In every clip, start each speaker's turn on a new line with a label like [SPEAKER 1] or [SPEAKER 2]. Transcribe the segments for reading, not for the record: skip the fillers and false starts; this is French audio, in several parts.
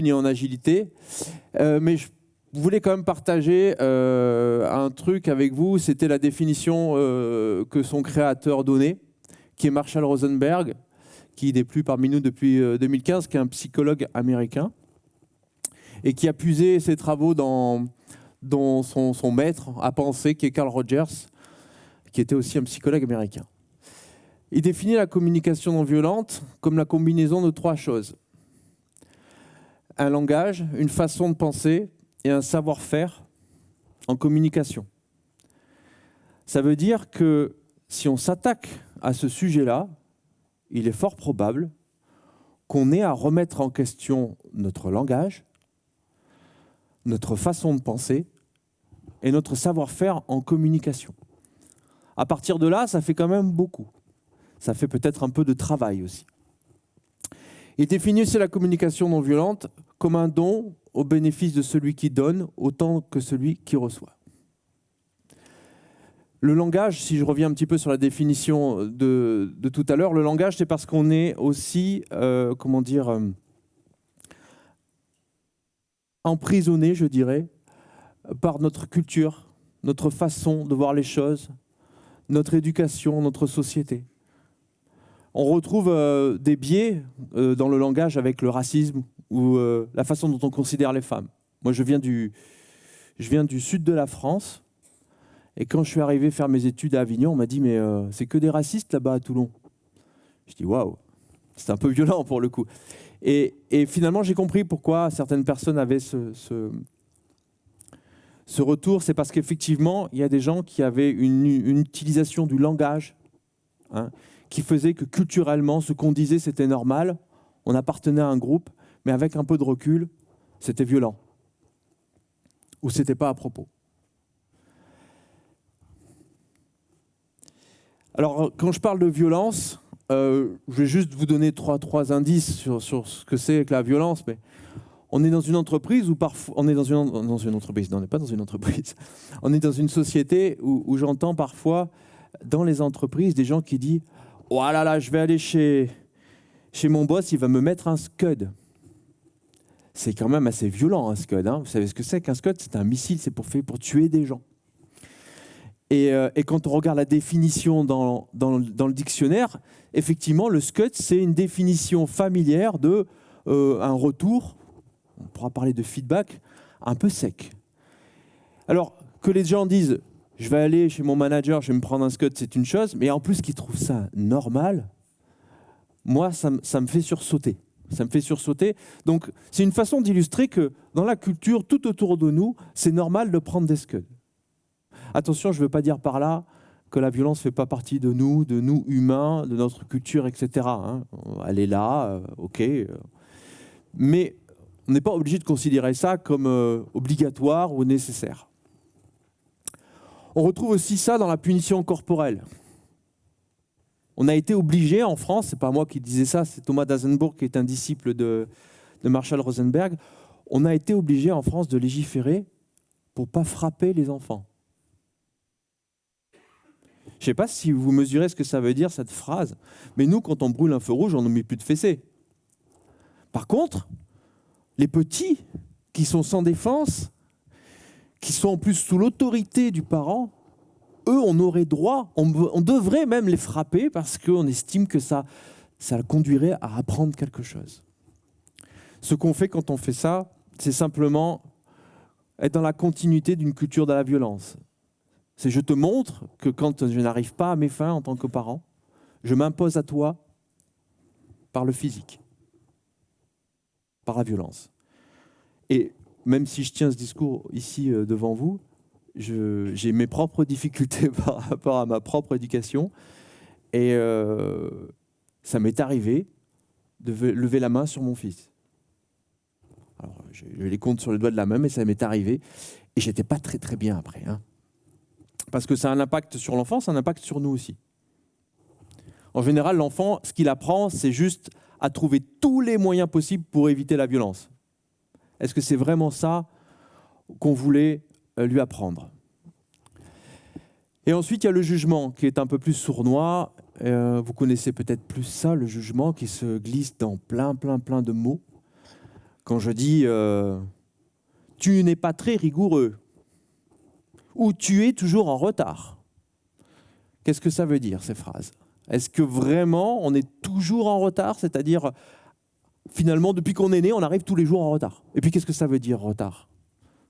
[SPEAKER 1] ni en agilité. Mais je voulais quand même partager un truc avec vous. C'était la définition que son créateur donnait, qui est Marshall Rosenberg, qui n'est plus parmi nous depuis 2015, qui est un psychologue américain et qui a puisé ses travaux dans son maître à penser, qui est Carl Rogers, qui était aussi un psychologue américain. Il définit la communication non violente comme la combinaison de 3 choses. Un langage, une façon de penser et un savoir-faire en communication. Ça veut dire que si on s'attaque à ce sujet-là, il est fort probable qu'on ait à remettre en question notre langage, notre façon de penser et notre savoir-faire en communication. À partir de là, ça fait quand même beaucoup. Ça fait peut-être un peu de travail aussi. Il définit la communication non violente comme un don au bénéfice de celui qui donne autant que celui qui reçoit. Le langage, si je reviens un petit peu sur la définition de tout à l'heure, le langage, c'est parce qu'on est aussi, emprisonné, je dirais, par notre culture, notre façon de voir les choses, notre éducation, notre société. On retrouve des biais dans le langage avec le racisme ou la façon dont on considère les femmes. Moi, je viens du sud de la France, et quand je suis arrivé faire mes études à Avignon, on m'a dit « mais c'est que des racistes là-bas à Toulon ». Je dis « waouh ». C'est un peu violent pour le coup. Et finalement, j'ai compris pourquoi certaines personnes avaient ce retour. C'est parce qu'effectivement, il y a des gens qui avaient une utilisation du langage qui faisait que culturellement, ce qu'on disait, c'était normal. On appartenait à un groupe, mais avec un peu de recul, c'était violent. Ou c'était pas à propos. Alors, quand je parle de violence, je vais juste vous donner trois indices sur ce que c'est que la violence. Mais on est dans une entreprise où parfois... On est dans une entreprise. Non, on n'est pas dans une entreprise. On est dans une société où j'entends parfois, dans les entreprises, des gens qui disent « oh là là, je vais aller chez mon boss, il va me mettre un Scud ». C'est quand même assez violent, un Scud. Vous savez ce que c'est qu'un Scud? C'est un missile, c'est pour tuer des gens. Et quand on regarde la définition dans le dictionnaire, effectivement, le Scud, c'est une définition familière de un retour, on pourra parler de feedback, un peu sec. Alors, que les gens disent « je vais aller chez mon manager, je vais me prendre un Scud », c'est une chose, mais en plus qu'ils trouvent ça normal, moi, ça me fait sursauter. Ça me fait sursauter. Donc, c'est une façon d'illustrer que dans la culture, tout autour de nous, c'est normal de prendre des Scuds. Attention, je ne veux pas dire par là que la violence ne fait pas partie de nous humains, de notre culture, etc. Elle est là, ok. Mais on n'est pas obligé de considérer ça comme obligatoire ou nécessaire. On retrouve aussi ça dans la punition corporelle. On a été obligé en France, c'est pas moi qui disais ça, c'est Thomas d'Azenbourg qui est un disciple de Marshall Rosenberg, on a été obligé en France de légiférer pour ne pas frapper les enfants. Je ne sais pas si vous mesurez ce que ça veut dire, cette phrase, mais nous, quand on brûle un feu rouge, on ne met plus de fessée. Par contre, les petits qui sont sans défense, qui sont en plus sous l'autorité du parent, eux, on aurait droit, on devrait même les frapper parce qu'on estime que ça conduirait à apprendre quelque chose. Ce qu'on fait quand on fait ça, c'est simplement être dans la continuité d'une culture de la violence. C'est je te montre que quand je n'arrive pas à mes fins en tant que parent, je m'impose à toi par le physique, par la violence. Et même si je tiens ce discours ici devant vous, j'ai mes propres difficultés par rapport à ma propre éducation. Et ça m'est arrivé de lever la main sur mon fils. Alors, je les compte sur les doigts de la main, mais ça m'est arrivé. Et j'étais pas très très bien après. Parce que ça a un impact sur l'enfant, ça a un impact sur nous aussi. En général, l'enfant, ce qu'il apprend, c'est juste à trouver tous les moyens possibles pour éviter la violence. Est-ce que c'est vraiment ça qu'on voulait lui apprendre? Et ensuite, il y a le jugement qui est un peu plus sournois. Vous connaissez peut-être plus ça, le jugement qui se glisse dans plein de mots. Quand je dis tu n'es pas très rigoureux ou tu es toujours en retard. Qu'est-ce que ça veut dire, ces phrases? Est-ce que vraiment on est toujours en retard? C'est-à-dire, finalement, depuis qu'on est né, on arrive tous les jours en retard. Et puis, qu'est-ce que ça veut dire, retard?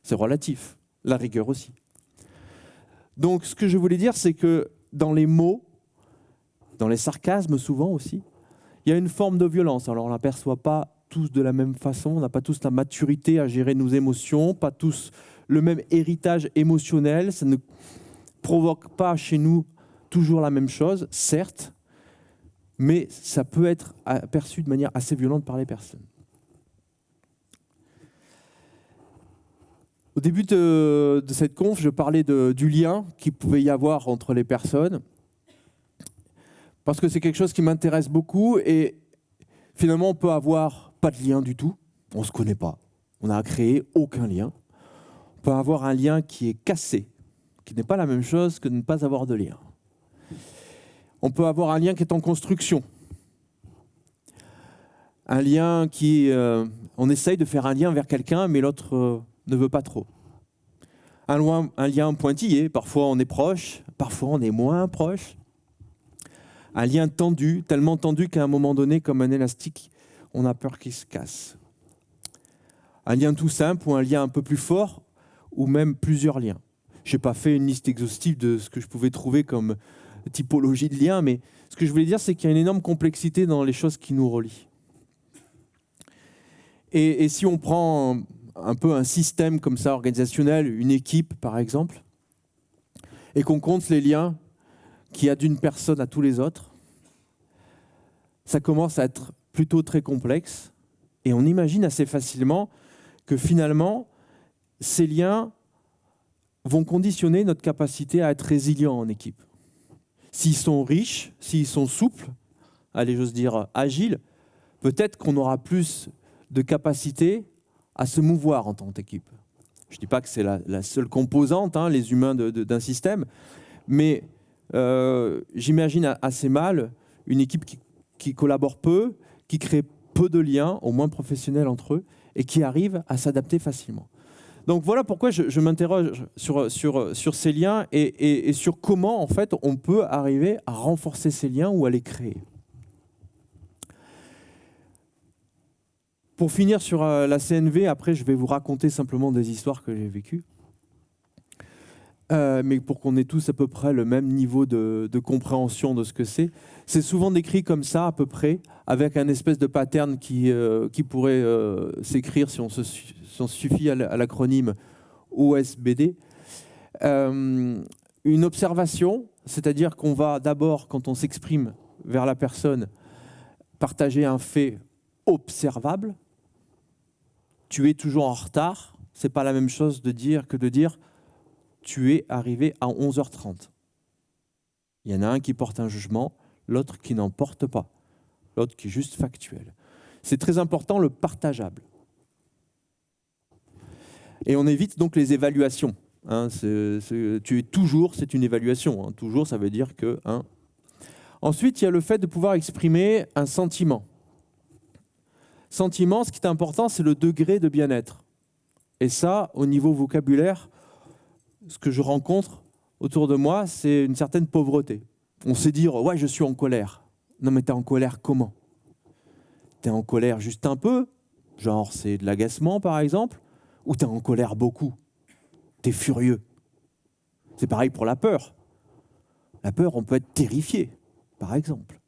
[SPEAKER 1] C'est relatif. La rigueur aussi. Donc, ce que je voulais dire, c'est que dans les mots, dans les sarcasmes souvent aussi, il y a une forme de violence. Alors, on ne l'aperçoit pas tous de la même façon, on n'a pas tous la maturité à gérer nos émotions, pas tous le même héritage émotionnel, ça ne provoque pas chez nous toujours la même chose, certes, mais ça peut être perçu de manière assez violente par les personnes. Au début de cette conf, je parlais du lien qu'il pouvait y avoir entre les personnes, parce que c'est quelque chose qui m'intéresse beaucoup, et finalement on peut avoir pas de lien du tout, on ne se connaît pas, on n'a créé aucun lien. On peut avoir un lien qui est cassé, qui n'est pas la même chose que de ne pas avoir de lien. On peut avoir un lien qui est en construction. Un lien qui... on essaye de faire un lien vers quelqu'un, mais l'autre ne veut pas trop. Un lien pointillé, parfois on est proche, parfois on est moins proche. Un lien tendu, tellement tendu qu'à un moment donné, comme un élastique, on a peur qu'il se casse. Un lien tout simple ou un lien un peu plus fort, ou même plusieurs liens. Je n'ai pas fait une liste exhaustive de ce que je pouvais trouver comme typologie de liens, mais ce que je voulais dire, c'est qu'il y a une énorme complexité dans les choses qui nous relient. Et si on prend un peu un système comme ça, organisationnel, une équipe par exemple, et qu'on compte les liens qu'il y a d'une personne à tous les autres, ça commence à être plutôt très complexe, et on imagine assez facilement que finalement, ces liens vont conditionner notre capacité à être résilient en équipe. S'ils sont riches, s'ils sont souples, allez, j'ose dire agiles, peut-être qu'on aura plus de capacité à se mouvoir en tant qu'équipe. Je ne dis pas que c'est la seule composante, les humains d'un système, mais j'imagine assez mal une équipe qui collabore peu, qui crée peu de liens, au moins professionnels entre eux, et qui arrive à s'adapter facilement. Donc voilà pourquoi je m'interroge sur ces liens et sur comment en fait on peut arriver à renforcer ces liens ou à les créer. Pour finir sur la CNV, après je vais vous raconter simplement des histoires que j'ai vécues. Mais pour qu'on ait tous à peu près le même niveau de compréhension de ce que c'est. C'est souvent décrit comme ça à peu près, avec un espèce de pattern qui pourrait s'écrire si on se suffit à l'acronyme OSBD. Une observation, c'est-à-dire qu'on va d'abord, quand on s'exprime vers la personne, partager un fait observable. Tu es toujours en retard, c'est pas la même chose que de dire tu es arrivé à 11h30. Il y en a un qui porte un jugement, l'autre qui n'en porte pas, l'autre qui est juste factuel. C'est très important le partageable. Et on évite donc les évaluations. Tu es toujours, c'est une évaluation. Toujours, ça veut dire que... Ensuite, il y a le fait de pouvoir exprimer un sentiment. Sentiment, ce qui est important, c'est le degré de bien-être. Et ça, au niveau vocabulaire, ce que je rencontre autour de moi, c'est une certaine pauvreté. On sait dire « ouais, je suis en colère ». Non, mais t'es en colère comment? T'es en colère juste un peu, genre c'est de l'agacement par exemple, ou t'es en colère beaucoup? T'es furieux. C'est pareil pour la peur. La peur, on peut être terrifié, par exemple.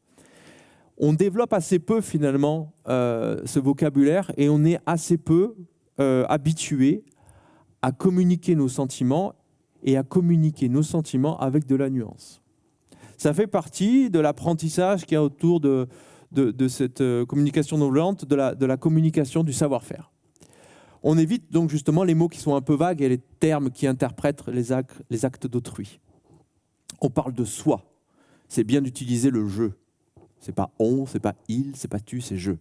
[SPEAKER 1] On développe assez peu finalement ce vocabulaire et on est assez peu habitué à communiquer nos sentiments et à communiquer nos sentiments avec de la nuance. Ça fait partie de l'apprentissage qu'il y a autour de cette communication non violente, de la communication du savoir-faire. On évite donc justement les mots qui sont un peu vagues et les termes qui interprètent les actes d'autrui. On parle de soi. C'est bien d'utiliser le « je ». C'est pas « on », c'est pas « il », c'est pas « tu », c'est « je ».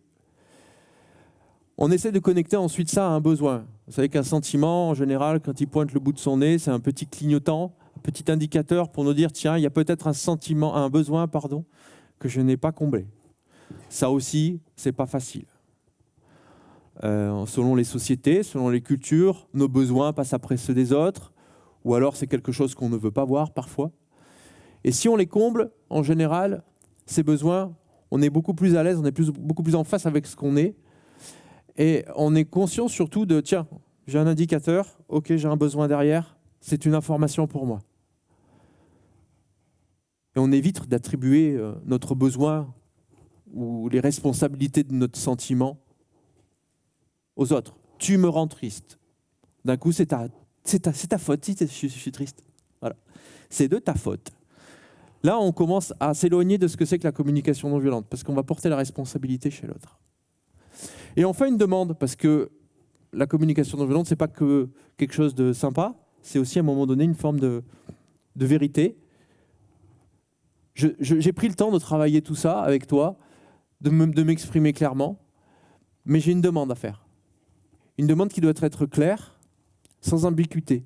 [SPEAKER 1] On essaie de connecter ensuite ça à un besoin. Vous savez qu'un sentiment, en général, quand il pointe le bout de son nez, c'est un petit clignotant, un petit indicateur pour nous dire, tiens, il y a peut-être un besoin, que je n'ai pas comblé. Ça aussi, c'est pas facile. selon les sociétés, selon les cultures, nos besoins passent après ceux des autres, ou alors c'est quelque chose qu'on ne veut pas voir parfois. Et si on les comble, en général, ces besoins, on est beaucoup plus à l'aise, on est beaucoup plus en face avec ce qu'on est, et on est conscient surtout de, tiens, j'ai un indicateur, ok, j'ai un besoin derrière, c'est une information pour moi. Et on évite d'attribuer notre besoin ou les responsabilités de notre sentiment aux autres. Tu me rends triste. D'un coup, c'est ta faute si je suis triste. Voilà. C'est de ta faute. Là, on commence à s'éloigner de ce que c'est que la communication non violente, parce qu'on va porter la responsabilité chez l'autre. Et on fait une demande, parce que la communication non violente, c'est pas que quelque chose de sympa, c'est aussi à un moment donné une forme de vérité. J'ai pris le temps de travailler tout ça avec toi, de m'exprimer clairement, mais j'ai une demande à faire. Une demande qui doit être claire, sans ambiguïté,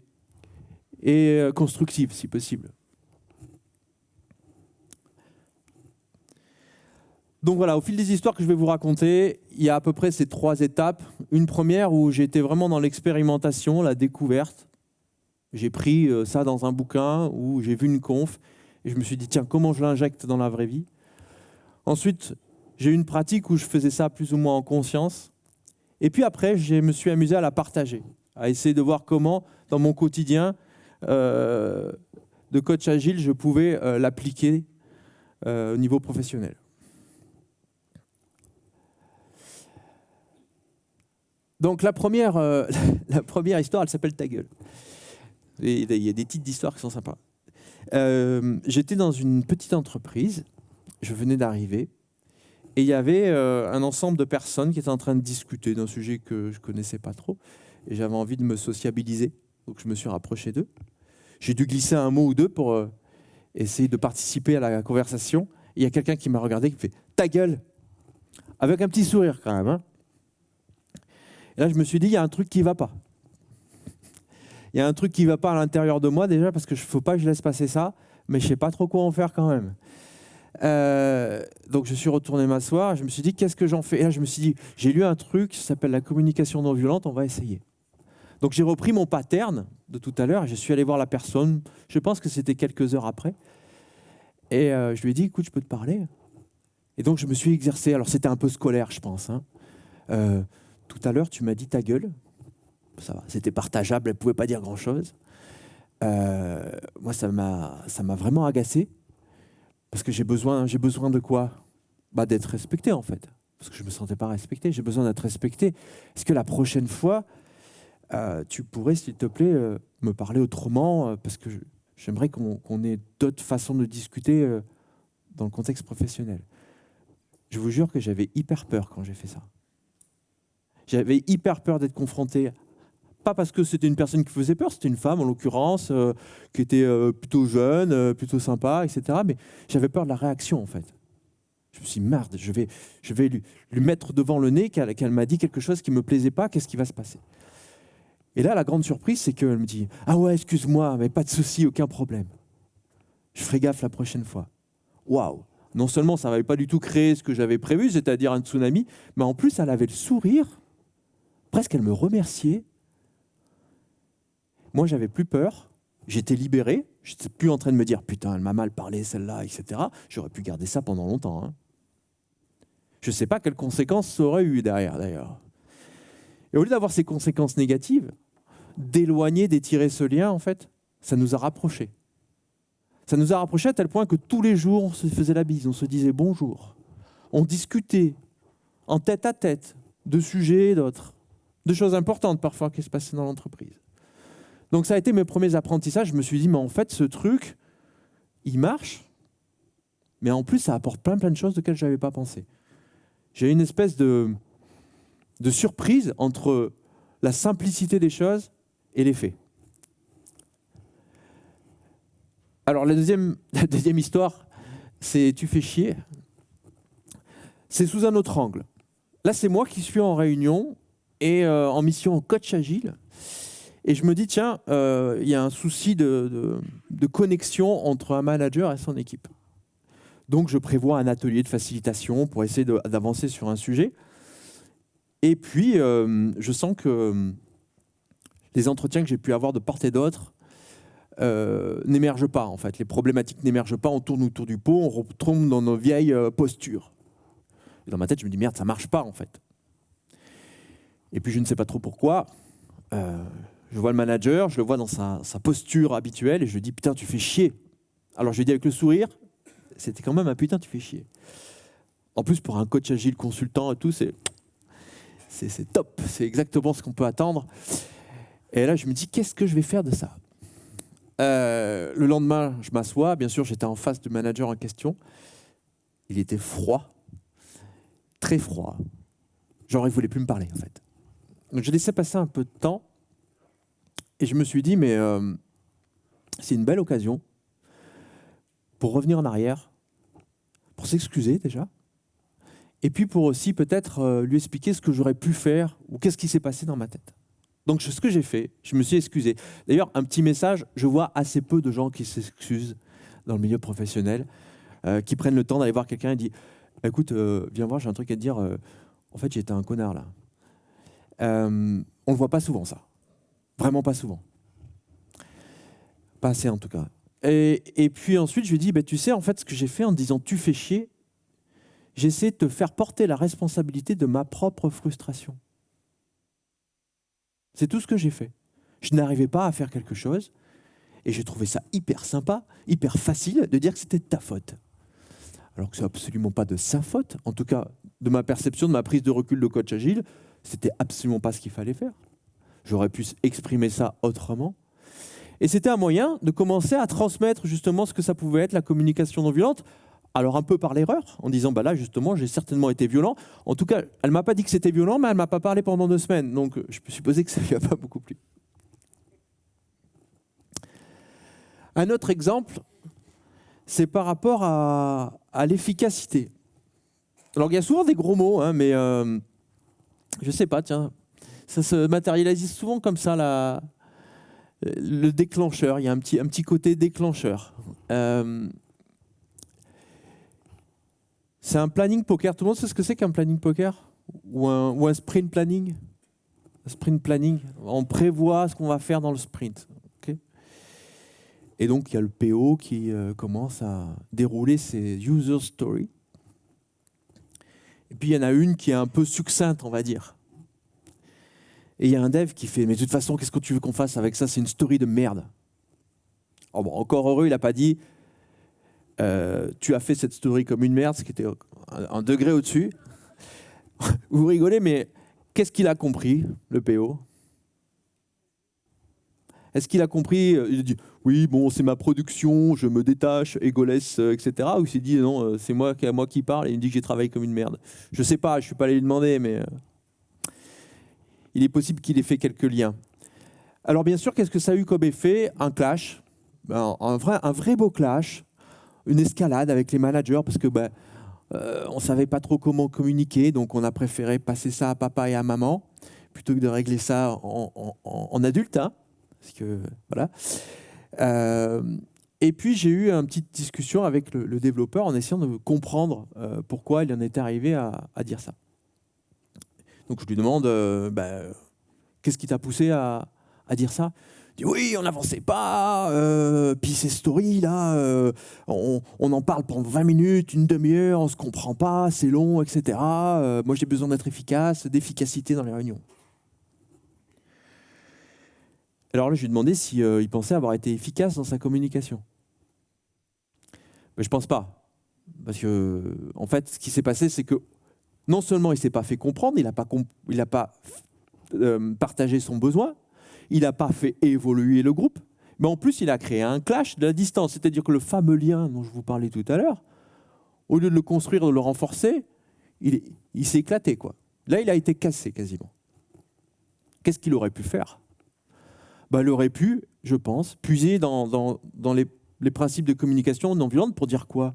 [SPEAKER 1] et constructive si possible. Donc voilà, au fil des histoires que je vais vous raconter, il y a à peu près ces 3 étapes. Une première où j'étais vraiment dans l'expérimentation, la découverte. J'ai pris ça dans un bouquin où j'ai vu une conf et je me suis dit, tiens, comment je l'injecte dans la vraie vie? Ensuite, j'ai eu une pratique où je faisais ça plus ou moins en conscience. Et puis après, je me suis amusé à la partager, à essayer de voir comment, dans mon quotidien de coach agile, je pouvais l'appliquer au niveau professionnel. Donc la première histoire, elle s'appelle Ta gueule. Et il y a des titres d'histoires qui sont sympas. J'étais dans une petite entreprise, je venais d'arriver, et il y avait un ensemble de personnes qui étaient en train de discuter d'un sujet que je ne connaissais pas trop, et j'avais envie de me sociabiliser, donc je me suis rapproché d'eux. J'ai dû glisser un mot ou deux pour essayer de participer à la conversation. Il y a quelqu'un qui m'a regardé, qui me fait « Ta gueule !» avec un petit sourire quand même, hein. Et là, je me suis dit, il y a un truc qui ne va pas. Il y a un truc qui ne va pas à l'intérieur de moi déjà, parce qu'il ne faut pas que je laisse passer ça, mais je ne sais pas trop quoi en faire quand même. Donc je suis retourné m'asseoir, je me suis dit, qu'est-ce que j'en fais? Et là, je me suis dit, j'ai lu un truc qui s'appelle la communication non violente, on va essayer. Donc j'ai repris mon pattern de tout à l'heure, je suis allé voir la personne, je pense que c'était quelques heures après, et je lui ai dit, écoute, je peux te parler? Et donc je me suis exercé, alors c'était un peu scolaire, je pense, hein. Tout à l'heure, tu m'as dit ta gueule. Ça va, c'était partageable, elle ne pouvait pas dire grand-chose. Moi, ça m'a vraiment agacé. Parce que j'ai besoin de quoi? D'être respecté, en fait. Parce que je ne me sentais pas respecté. J'ai besoin d'être respecté. Est-ce que la prochaine fois, tu pourrais, s'il te plaît, me parler autrement? Parce que j'aimerais qu'on ait d'autres façons de discuter dans le contexte professionnel. Je vous jure que j'avais hyper peur quand j'ai fait ça. J'avais hyper peur d'être confronté, pas parce que c'était une personne qui faisait peur, c'était une femme en l'occurrence, qui était plutôt jeune, plutôt sympa, etc. Mais j'avais peur de la réaction en fait. Je me suis dit, merde, je vais lui mettre devant le nez qu'elle m'a dit quelque chose qui ne me plaisait pas, qu'est-ce qui va se passer? Et là, la grande surprise, c'est qu'elle me dit, ah ouais, excuse-moi, mais pas de souci, aucun problème. Je ferai gaffe la prochaine fois. Waouh! Non seulement ça n'avait pas du tout créé ce que j'avais prévu, c'est-à-dire un tsunami, mais en plus, elle avait le sourire. Presque, elle me remerciait. Moi, j'avais plus peur. J'étais libéré. Je n'étais plus en train de me dire « Putain, elle m'a mal parlé, celle-là, etc. » J'aurais pu garder ça pendant longtemps. Hein. Je ne sais pas quelles conséquences ça aurait eu derrière, d'ailleurs. Et au lieu d'avoir ces conséquences négatives, d'éloigner, d'étirer ce lien, en fait, ça nous a rapprochés. Ça nous a rapprochés à tel point que tous les jours, on se faisait la bise, on se disait « Bonjour ». On discutait en tête à tête de sujets et d'autres. De choses importantes parfois qui se passaient dans l'entreprise. Donc ça a été mes premiers apprentissages. Je me suis dit, mais en fait, ce truc, il marche, mais en plus, ça apporte plein de choses auxquelles je n'avais pas pensé. J'ai une espèce de surprise entre la simplicité des choses et les faits. Alors la deuxième histoire, c'est « Tu fais chier ». C'est sous un autre angle. Là, c'est moi qui suis en réunion et en mission en coach agile. Et je me dis, tiens, il y a un souci de connexion entre un manager et son équipe. Donc, je prévois un atelier de facilitation pour essayer d'avancer sur un sujet. Et puis, je sens que les entretiens que j'ai pu avoir de part et d'autre n'émergent pas, en fait. Les problématiques n'émergent pas, on tourne autour du pot, on retombe dans nos vieilles postures. Et dans ma tête, je me dis, merde, ça marche pas, en fait. Et puis, je ne sais pas trop pourquoi. Je vois le manager, je le vois dans sa posture habituelle, et je lui dis, putain, tu fais chier. Alors, je lui dis avec le sourire, c'était quand même un putain, tu fais chier. En plus, pour un coach agile consultant et tout, c'est top. C'est exactement ce qu'on peut attendre. Et là, je me dis, qu'est-ce que je vais faire de ça ? Le lendemain, je m'assois. Bien sûr, j'étais en face du manager en question. Il était froid, très froid. Genre, il ne voulait plus me parler, en fait. Donc, j'ai laissé passer un peu de temps. Et je me suis dit, mais c'est une belle occasion pour revenir en arrière, pour s'excuser déjà, et puis pour aussi peut-être lui expliquer ce que j'aurais pu faire ou qu'est-ce qui s'est passé dans ma tête. Donc ce que j'ai fait, je me suis excusé. D'ailleurs, un petit message, je vois assez peu de gens qui s'excusent dans le milieu professionnel, qui prennent le temps d'aller voir quelqu'un et disent « Écoute, viens voir, j'ai un truc à te dire. En fait, j'étais un connard là. » On ne le voit pas souvent, ça. Vraiment pas souvent. Pas assez en tout cas. Et puis ensuite, je lui dis, tu sais, en fait, ce que j'ai fait en disant « tu fais chier », j'essaie de te faire porter la responsabilité de ma propre frustration. C'est tout ce que j'ai fait. Je n'arrivais pas à faire quelque chose et j'ai trouvé ça hyper sympa, hyper facile de dire que c'était de ta faute. Alors que c'est absolument pas de sa faute. En tout cas, de ma perception, de ma prise de recul de coach agile, c'était absolument pas ce qu'il fallait faire. J'aurais pu exprimer ça autrement. Et c'était un moyen de commencer à transmettre justement ce que ça pouvait être la communication non violente. Alors un peu par l'erreur, en disant là justement j'ai certainement été violent. En tout cas, elle m'a pas dit que c'était violent, mais elle m'a pas parlé pendant 2 semaines. Donc je peux supposer que ça lui a pas beaucoup plu. Un autre exemple, c'est par rapport à l'efficacité. Alors il y a souvent des gros mots, hein, mais je sais pas, tiens, ça se matérialise souvent comme ça le déclencheur. Il y a un petit côté déclencheur. C'est un planning poker. Tout le monde sait ce que c'est qu'un planning poker ou un sprint planning. Un sprint planning, on prévoit ce qu'on va faire dans le sprint. Okay, et donc, il y a le PO qui commence à dérouler ses user stories. Et puis, il y en a une qui est un peu succincte, on va dire. Et il y a un dev qui fait « Mais de toute façon, qu'est-ce que tu veux qu'on fasse avec ça? C'est une story de merde. » Oh bon, encore heureux, il n'a pas dit tu as fait cette story comme une merde, ce qui était un degré au-dessus. Vous rigolez, mais qu'est-ce qu'il a compris, le PO? Est-ce qu'il a compris il a dit oui, bon, c'est ma production, je me détache, égolesse, etc. Ou il s'est dit non, c'est moi qui parle et il me dit que j'ai travaillé comme une merde. Je sais pas, je suis pas allé lui demander, mais il est possible qu'il ait fait quelques liens. Alors bien sûr, qu'est-ce que ça a eu comme effet? Un clash, un vrai beau clash. Une escalade avec les managers parce que on ne savait pas trop comment communiquer, donc on a préféré passer ça à papa et à maman plutôt que de régler ça en adulte. Hein, parce que, voilà. Et puis j'ai eu une petite discussion avec le développeur en essayant de comprendre pourquoi il en était arrivé à dire ça. Donc je lui demande qu'est-ce qui t'a poussé à dire ça? Il dit oui, on n'avançait pas, puis ces stories là, on en parle pendant 20 minutes, une demi-heure, on se comprend pas, c'est long, etc. Moi j'ai besoin d'être efficace, d'efficacité dans les réunions. Alors là je lui ai demandé s'il pensait avoir été efficace dans sa communication. Mais je pense pas, parce que en fait ce qui s'est passé c'est que non seulement il s'est pas fait comprendre, il n'a pas partagé son besoin. Il n'a pas fait évoluer le groupe, mais en plus, il a créé un clash de la distance. C'est-à-dire que le fameux lien dont je vous parlais tout à l'heure, au lieu de le construire, de le renforcer, il s'est éclaté, quoi. Là, il a été cassé quasiment. Qu'est-ce qu'il aurait pu faire? Il aurait pu, je pense, puiser dans les principes de communication non violente pour dire quoi?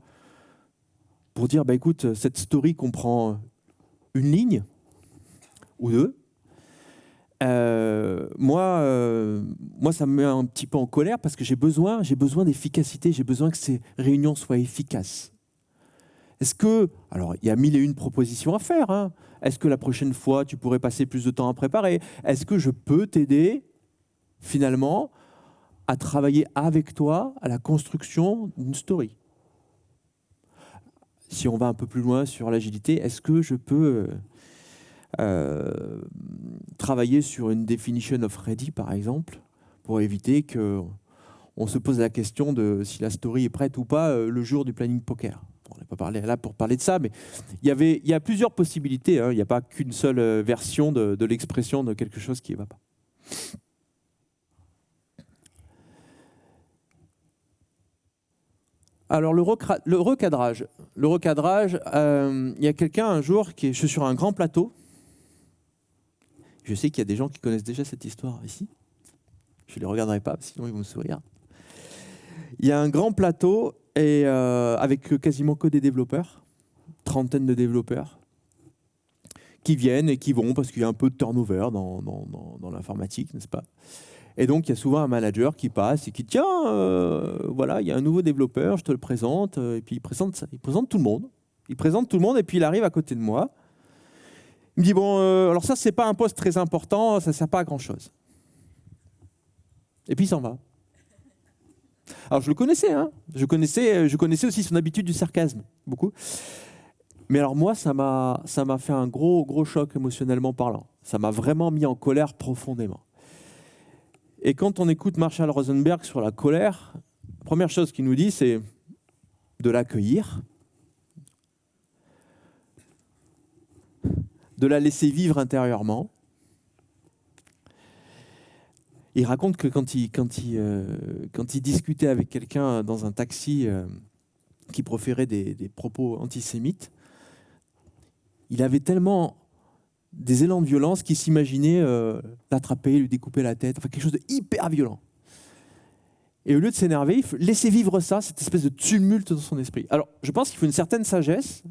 [SPEAKER 1] Pour dire, écoute, cette story comprend une ligne ou deux. Moi, ça me met un petit peu en colère parce que j'ai besoin d'efficacité, j'ai besoin que ces réunions soient efficaces. Est-ce que, alors il y a mille et une propositions à faire, hein. Est-ce que la prochaine fois, tu pourrais passer plus de temps à préparer? Est-ce que je peux t'aider, finalement, à travailler avec toi à la construction d'une story? Si on va un peu plus loin sur l'agilité, est-ce que je peux travailler sur une definition of ready, par exemple, pour éviter qu'on se pose la question de si la story est prête ou pas le jour du planning poker? On n'a pas parlé là pour parler de ça, mais il y a plusieurs possibilités, hein. Il n'y a pas qu'une seule version de l'expression de quelque chose qui ne va pas. Alors le recadrage, il y a quelqu'un un jour je suis sur un grand plateau. Je sais qu'il y a des gens qui connaissent déjà cette histoire ici. Je ne les regarderai pas, sinon ils vont me sourire. Il y a un grand plateau et avec quasiment que des développeurs, trentaine de développeurs, qui viennent et qui vont parce qu'il y a un peu de turnover dans l'informatique, n'est-ce pas? Et donc, il y a souvent un manager qui passe et qui dit « Tiens, voilà, il y a un nouveau développeur, je te le présente. » Et puis, il présente tout le monde. Il présente tout le monde et puis il arrive à côté de moi. Il me dit « Bon, alors ça, c'est pas un poste très important, ça ne sert pas à grand-chose. » Et puis, il s'en va. Alors, je le connaissais, hein. Je connaissais aussi son habitude du sarcasme, beaucoup. Mais alors, moi, ça m'a fait un gros choc émotionnellement parlant. Ça m'a vraiment mis en colère profondément. Et quand on écoute Marshall Rosenberg sur la colère, la première chose qu'il nous dit, c'est de l'accueillir, de la laisser vivre intérieurement. Il raconte que quand il discutait avec quelqu'un dans un taxi qui proférait des propos antisémites, il avait tellement des élans de violence qui s'imaginaient l'attraper, lui découper la tête, enfin quelque chose de hyper violent. Et au lieu de s'énerver, il faut laisser vivre ça, cette espèce de tumulte dans son esprit. Alors, je pense qu'il faut une certaine sagesse,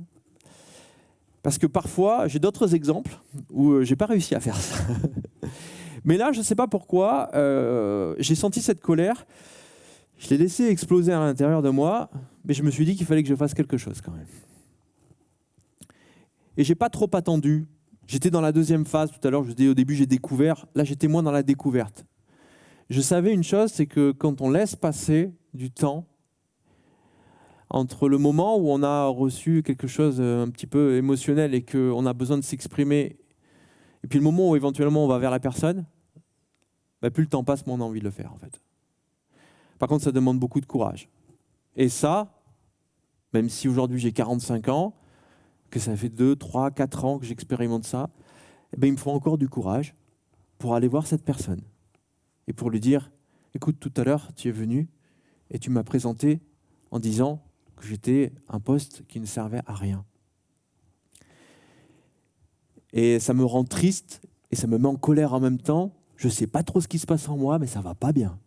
[SPEAKER 1] parce que parfois, j'ai d'autres exemples où j'ai pas réussi à faire ça. Mais là, je ne sais pas pourquoi, j'ai senti cette colère, je l'ai laissée exploser à l'intérieur de moi, mais je me suis dit qu'il fallait que je fasse quelque chose quand même. Et j'ai pas trop attendu. J'étais dans la deuxième phase tout à l'heure, je vous dis au début j'ai découvert, là j'étais moins dans la découverte. Je savais une chose, c'est que quand on laisse passer du temps entre le moment où on a reçu quelque chose un petit peu émotionnel et qu'on a besoin de s'exprimer, et puis le moment où éventuellement on va vers la personne, bah plus le temps passe, moins on a envie de le faire en fait. Par contre, ça demande beaucoup de courage. Et ça, même si aujourd'hui j'ai 45 ans, que ça fait 2, 3, 4 ans que j'expérimente ça, eh ben, il me faut encore du courage pour aller voir cette personne et pour lui dire « Écoute, tout à l'heure, tu es venu et tu m'as présenté en disant que j'étais un poste qui ne servait à rien. » Et ça me rend triste et ça me met en colère en même temps. Je ne sais pas trop ce qui se passe en moi, mais ça ne va pas bien.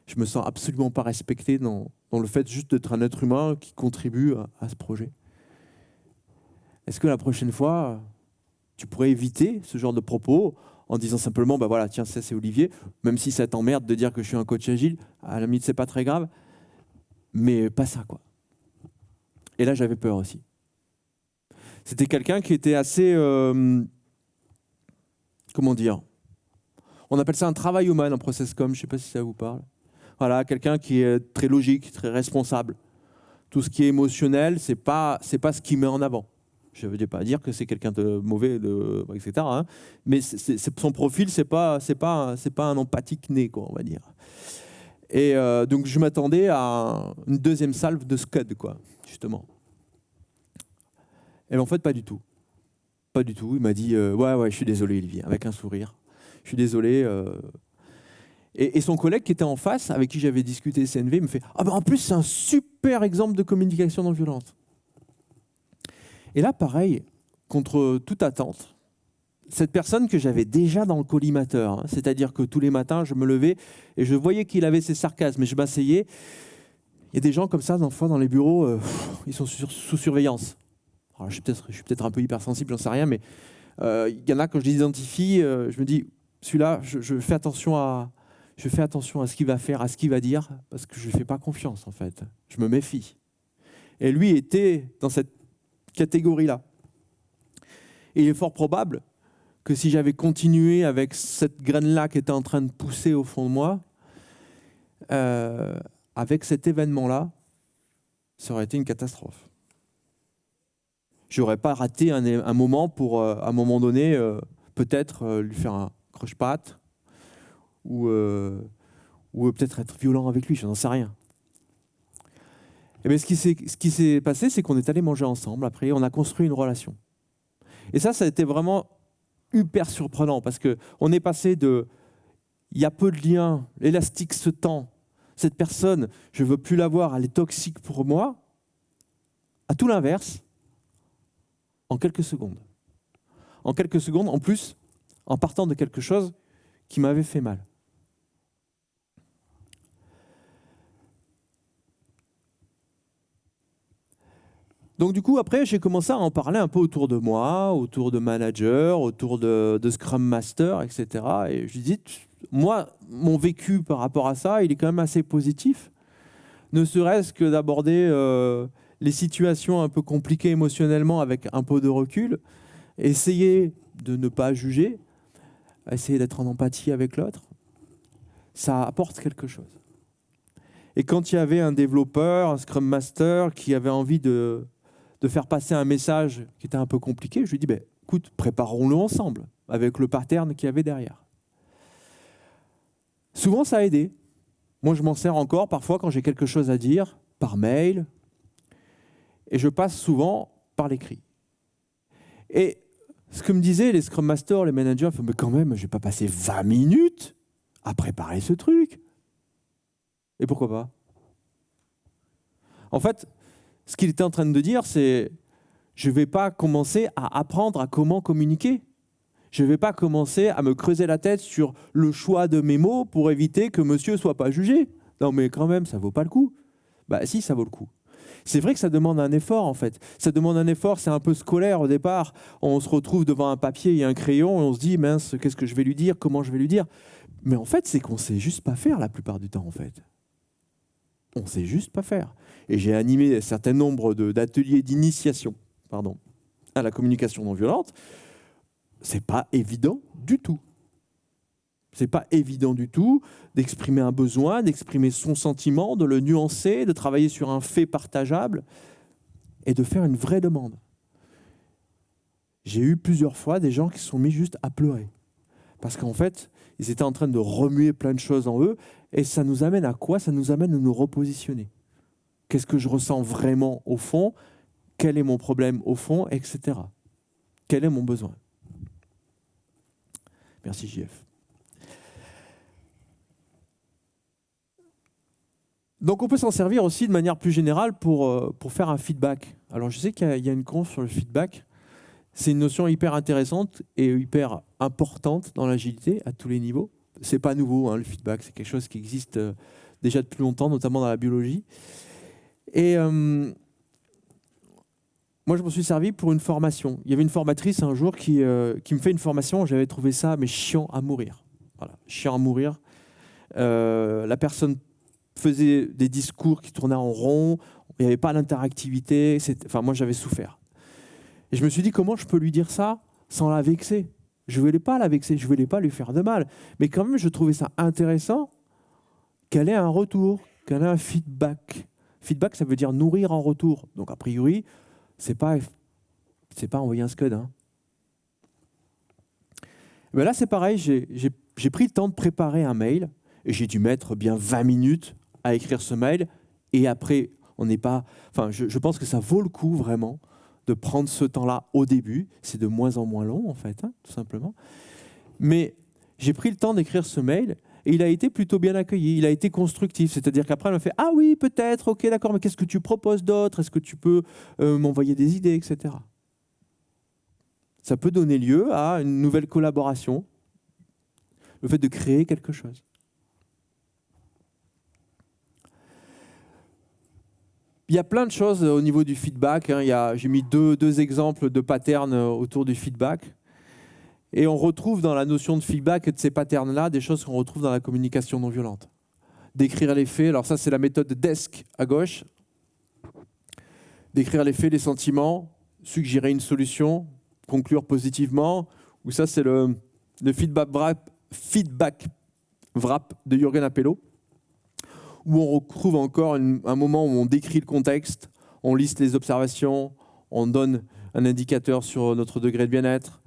[SPEAKER 1] Je ne me sens absolument pas respecté dans le fait juste d'être un être humain qui contribue à ce projet. Est-ce que la prochaine fois, tu pourrais éviter ce genre de propos en disant simplement, bah voilà, tiens, ça c'est Olivier, même si ça t'emmerde de dire que je suis un coach agile, à la limite c'est pas très grave, mais pas ça quoi. Et là j'avais peur aussi. C'était quelqu'un qui était assez, comment dire, on appelle ça un travail humain en process com, je sais pas si ça vous parle. Voilà, quelqu'un qui est très logique, très responsable. Tout ce qui est émotionnel, c'est pas ce qu'il met en avant. Je ne veux pas dire que c'est quelqu'un de mauvais, etc. Hein. Mais son profil, c'est pas un empathique né, quoi, on va dire. Et donc je m'attendais à une deuxième salve de scud, quoi, justement. Et en fait, pas du tout. Pas du tout. Il m'a dit ouais, je suis désolé, Olivier, avec un sourire. Je suis désolé. Et son collègue qui était en face, avec qui j'avais discuté CNV, me fait ah ben en plus c'est un super exemple de communication non violente. Et là, pareil, contre toute attente, cette personne que j'avais déjà dans le collimateur, hein, c'est-à-dire que tous les matins, je me levais et je voyais qu'il avait ses sarcasmes et je m'asseyais. Il y a des gens comme ça, des fois, dans les bureaux, ils sont sous surveillance. Alors, je suis peut-être un peu hypersensible, j'en sais rien, mais il y en a, quand je les identifie, je me dis, celui-là, je fais attention à ce qu'il va faire, à ce qu'il va dire, parce que je ne fais pas confiance, en fait. Je me méfie. Et lui était dans cette catégorie-là. Et il est fort probable que si j'avais continué avec cette graine-là qui était en train de pousser au fond de moi, avec cet événement-là, ça aurait été une catastrophe. Je n'aurais pas raté un moment pour, à un moment donné, peut-être lui faire un croche-patte ou peut-être être violent avec lui, je n'en sais rien. Et bien, ce qui s'est passé, c'est qu'on est allé manger ensemble. Après, on a construit une relation. Et ça a été vraiment hyper surprenant parce qu'on est passé de il y a peu de liens, l'élastique se tend, cette personne, je ne veux plus la voir, elle est toxique pour moi, à tout l'inverse, en quelques secondes. En quelques secondes, en plus, en partant de quelque chose qui m'avait fait mal. Donc du coup, après, j'ai commencé à en parler un peu autour de moi, autour de manager, autour de Scrum Master, etc. Et je dis, moi, mon vécu par rapport à ça, il est quand même assez positif. Ne serait-ce que d'aborder les situations un peu compliquées émotionnellement avec un peu de recul, essayer de ne pas juger, essayer d'être en empathie avec l'autre, ça apporte quelque chose. Et quand il y avait un développeur, un Scrum Master qui avait envie de faire passer un message qui était un peu compliqué, je lui dis, écoute, préparons-le ensemble, avec le pattern qu'il y avait derrière. Souvent, ça a aidé. Moi, je m'en sers encore parfois quand j'ai quelque chose à dire, par mail, et je passe souvent par l'écrit. Et ce que me disaient les Scrum Masters, les managers, mais quand même, je n'ai pas passé 20 minutes à préparer ce truc. Et pourquoi pas ? En fait, ce qu'il était en train de dire, c'est je ne vais pas commencer à apprendre à comment communiquer. Je ne vais pas commencer à me creuser la tête sur le choix de mes mots pour éviter que monsieur ne soit pas jugé. Non, mais quand même, ça ne vaut pas le coup. Si, ça vaut le coup. C'est vrai que ça demande un effort, en fait. Ça demande un effort, c'est un peu scolaire au départ. On se retrouve devant un papier et un crayon et on se dit, mince, qu'est-ce que je vais lui dire ? Comment je vais lui dire ? Mais en fait, c'est qu'on ne sait juste pas faire la plupart du temps, en fait. On ne sait juste pas faire. Et j'ai animé un certain nombre d'ateliers d'initiation à la communication non violente. C'est pas évident du tout. C'est pas évident du tout d'exprimer un besoin, d'exprimer son sentiment, de le nuancer, de travailler sur un fait partageable et de faire une vraie demande. J'ai eu plusieurs fois des gens qui se sont mis juste à pleurer. Parce qu'en fait, ils étaient en train de remuer plein de choses en eux. Et ça nous amène à quoi ? Ça nous amène à nous repositionner. Qu'est-ce que je ressens vraiment au fond ? Quel est mon problème au fond ? Etc. Quel est mon besoin ? Merci JF. Donc on peut s'en servir aussi de manière plus générale pour faire un feedback. Alors je sais qu'il y a une conf sur le feedback. C'est une notion hyper intéressante et hyper importante dans l'agilité à tous les niveaux. C'est pas nouveau, le feedback, c'est quelque chose qui existe déjà depuis longtemps, notamment dans la biologie. Et moi, je m'en suis servi pour une formation. Il y avait une formatrice un jour qui me fait une formation. J'avais trouvé ça chiant à mourir. Voilà, chiant à mourir. La personne faisait des discours qui tournaient en rond. Il n'y avait pas d'interactivité. Moi, j'avais souffert. Et je me suis dit, comment je peux lui dire ça sans la vexer ? Je ne voulais pas la vexer, je ne voulais pas lui faire de mal. Mais quand même, je trouvais ça intéressant qu'elle ait un retour, qu'elle ait un feedback. Feedback, ça veut dire nourrir en retour. Donc, a priori, c'est pas envoyer un scud. Mais là, c'est pareil, j'ai pris le temps de préparer un mail et j'ai dû mettre bien 20 minutes à écrire ce mail. Et après, je pense que ça vaut le coup vraiment de prendre ce temps-là au début. C'est de moins en moins long, en fait, tout simplement. Mais j'ai pris le temps d'écrire ce mail et il a été plutôt bien accueilli. Il a été constructif. C'est-à-dire qu'après, elle m'a fait « Ah oui, peut-être, ok, d'accord, mais qu'est-ce que tu proposes d'autre ? Est-ce que tu peux m'envoyer des idées, etc. » Ça peut donner lieu à une nouvelle collaboration, le fait de créer quelque chose. Il y a plein de choses au niveau du feedback. J'ai mis deux exemples de patterns autour du feedback. Et on retrouve dans la notion de feedback et de ces patterns-là des choses qu'on retrouve dans la communication non violente. Décrire les faits. Alors ça, c'est la méthode DESC à gauche. Décrire les faits, les sentiments, suggérer une solution, conclure positivement, ou ça c'est le feedback wrap de Jürgen Appelo, où on retrouve encore un moment où on décrit le contexte, on liste les observations, on donne un indicateur sur notre degré de bien-être,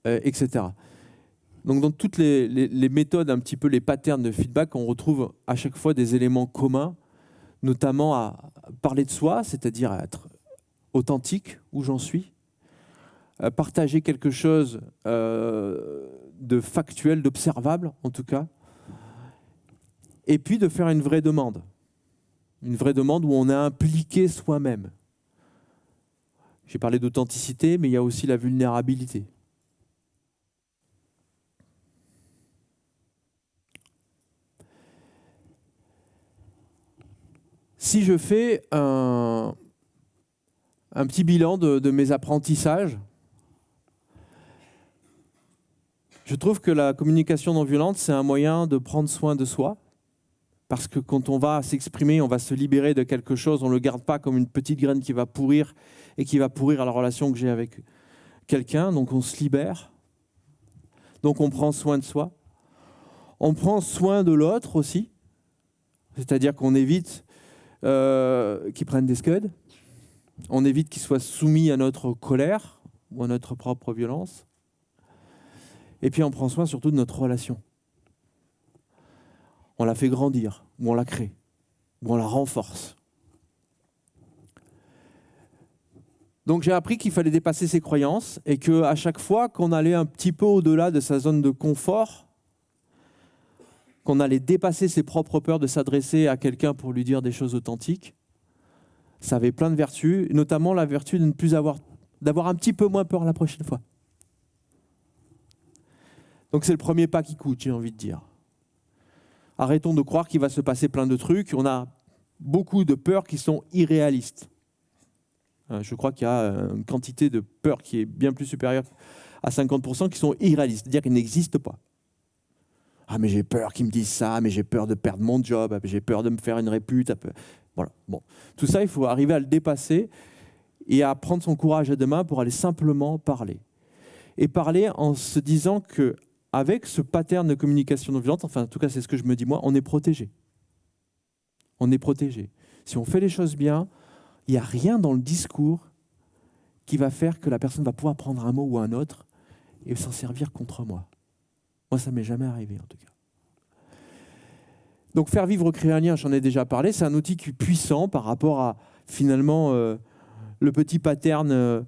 [SPEAKER 1] etc. Donc dans toutes les méthodes, un petit peu les patterns de feedback, on retrouve à chaque fois des éléments communs, notamment à parler de soi, c'est-à-dire à être authentique, où j'en suis, à partager quelque chose de factuel, d'observable en tout cas, et puis de faire une vraie demande où on est impliqué soi-même. J'ai parlé d'authenticité, mais il y a aussi la vulnérabilité. Si je fais un petit bilan de mes apprentissages, je trouve que la communication non violente, c'est un moyen de prendre soin de soi. Parce que quand on va s'exprimer, on va se libérer de quelque chose, on ne le garde pas comme une petite graine qui va pourrir et qui va pourrir à la relation que j'ai avec quelqu'un. Donc on se libère. Donc on prend soin de soi. On prend soin de l'autre aussi. C'est-à-dire qu'on évite qu'il prenne des scuds. On évite qu'il soit soumis à notre colère ou à notre propre violence. Et puis on prend soin surtout de notre relation. On la fait grandir, ou on la crée, ou on la renforce. Donc j'ai appris qu'il fallait dépasser ses croyances et qu'à chaque fois qu'on allait un petit peu au-delà de sa zone de confort, qu'on allait dépasser ses propres peurs de s'adresser à quelqu'un pour lui dire des choses authentiques, ça avait plein de vertus, notamment la vertu de ne plus d'avoir un petit peu moins peur la prochaine fois. Donc c'est le premier pas qui coûte, j'ai envie de dire. Arrêtons de croire qu'il va se passer plein de trucs. On a beaucoup de peurs qui sont irréalistes. Je crois qu'il y a une quantité de peurs qui est bien plus supérieure à 50% qui sont irréalistes, c'est-à-dire qu'elles n'existent pas. Ah mais j'ai peur qu'ils me disent ça, mais j'ai peur de perdre mon job, j'ai peur de me faire une répute. Voilà. Bon. Tout ça, il faut arriver à le dépasser et à prendre son courage à deux mains pour aller simplement parler. Et parler en se disant que avec ce pattern de communication non violente, enfin en tout cas c'est ce que je me dis moi, on est protégé. On est protégé. Si on fait les choses bien, il n'y a rien dans le discours qui va faire que la personne va pouvoir prendre un mot ou un autre et s'en servir contre moi. Moi ça ne m'est jamais arrivé en tout cas. Donc faire vivre, créer un lien, j'en ai déjà parlé, c'est un outil qui est puissant par rapport à finalement le petit pattern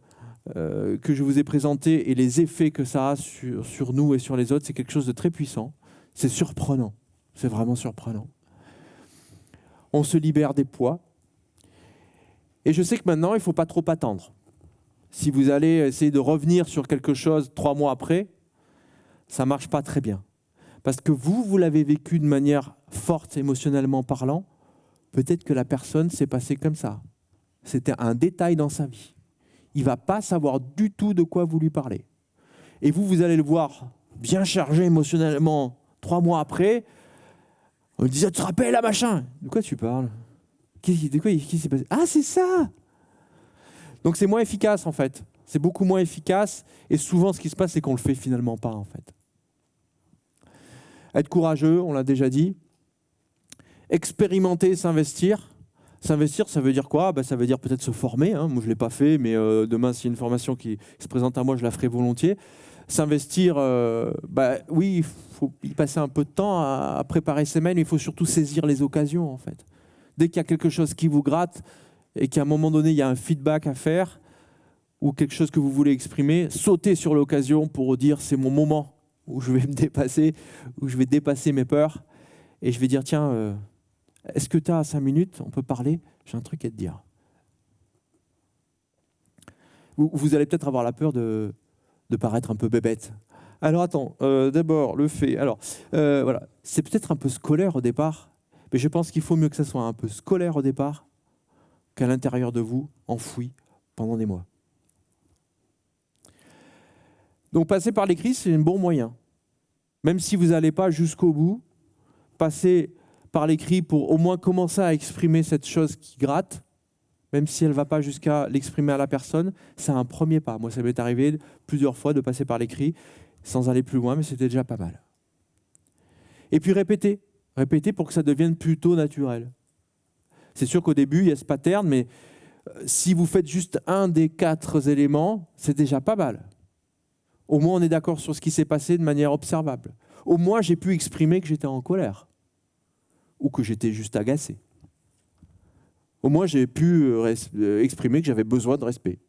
[SPEAKER 1] que je vous ai présenté et les effets que ça a sur nous et sur les autres, c'est quelque chose de très puissant. C'est surprenant. C'est vraiment surprenant. On se libère des poids. Et je sais que maintenant, il ne faut pas trop attendre. Si vous allez essayer de revenir sur quelque chose 3 mois après, ça ne marche pas très bien. Parce que vous l'avez vécu de manière forte, émotionnellement parlant, peut-être que la personne s'est passée comme ça. C'était un détail dans sa vie. Il ne va pas savoir du tout de quoi vous lui parlez. Et vous allez le voir bien chargé émotionnellement 3 mois après. On lui dit, tu te rappelles là, machin? De quoi tu parles? De quoi qui s'est passé? Ah, c'est ça! Donc c'est moins efficace en fait. C'est beaucoup moins efficace. Et souvent, ce qui se passe, c'est qu'on ne le fait finalement pas en fait. Être courageux, on l'a déjà dit. Expérimenter, s'investir. S'investir, ça veut dire quoi? Ça veut dire peut-être se former. Moi, je ne l'ai pas fait, mais demain, s'il y a une formation qui se présente à moi, je la ferai volontiers. S'investir, oui, il faut y passer un peu de temps à préparer ses mails, mais il faut surtout saisir les occasions, en fait. Dès qu'il y a quelque chose qui vous gratte et qu'à un moment donné, il y a un feedback à faire ou quelque chose que vous voulez exprimer, sautez sur l'occasion pour dire c'est mon moment où je vais me dépasser, où je vais dépasser mes peurs et je vais dire tiens, est-ce que tu as 5 minutes? On peut parler? J'ai un truc à te dire. Vous allez peut-être avoir la peur de paraître un peu bébête. Alors attends, d'abord le fait. Alors voilà, c'est peut-être un peu scolaire au départ, mais je pense qu'il faut mieux que ça soit un peu scolaire au départ qu'à l'intérieur de vous, enfoui pendant des mois. Donc passer par l'écrit, c'est un bon moyen. Même si vous n'allez pas jusqu'au bout, passer par l'écrit pour au moins commencer à exprimer cette chose qui gratte, même si elle ne va pas jusqu'à l'exprimer à la personne, c'est un premier pas. Moi, ça m'est arrivé plusieurs fois de passer par l'écrit sans aller plus loin, mais c'était déjà pas mal. Et puis répéter. Répéter pour que ça devienne plutôt naturel. C'est sûr qu'au début, il y a ce pattern, mais si vous faites juste un des 4 éléments, c'est déjà pas mal. Au moins, on est d'accord sur ce qui s'est passé de manière observable. Au moins, j'ai pu exprimer que j'étais en colère ou que j'étais juste agacé. Au moins, j'ai pu exprimer que j'avais besoin de respect.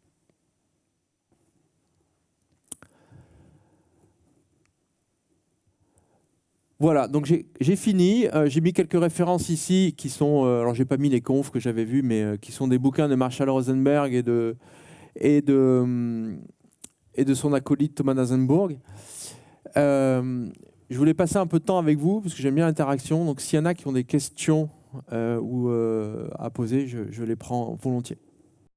[SPEAKER 1] Voilà, donc j'ai fini. J'ai mis quelques références ici qui sont, alors j'ai pas mis les confs que j'avais vus, mais qui sont des bouquins de Marshall Rosenberg et de son acolyte Thomas Nasenburg. Je voulais passer un peu de temps avec vous parce que j'aime bien l'interaction. Donc s'il y en a qui ont des questions à poser, je les prends volontiers.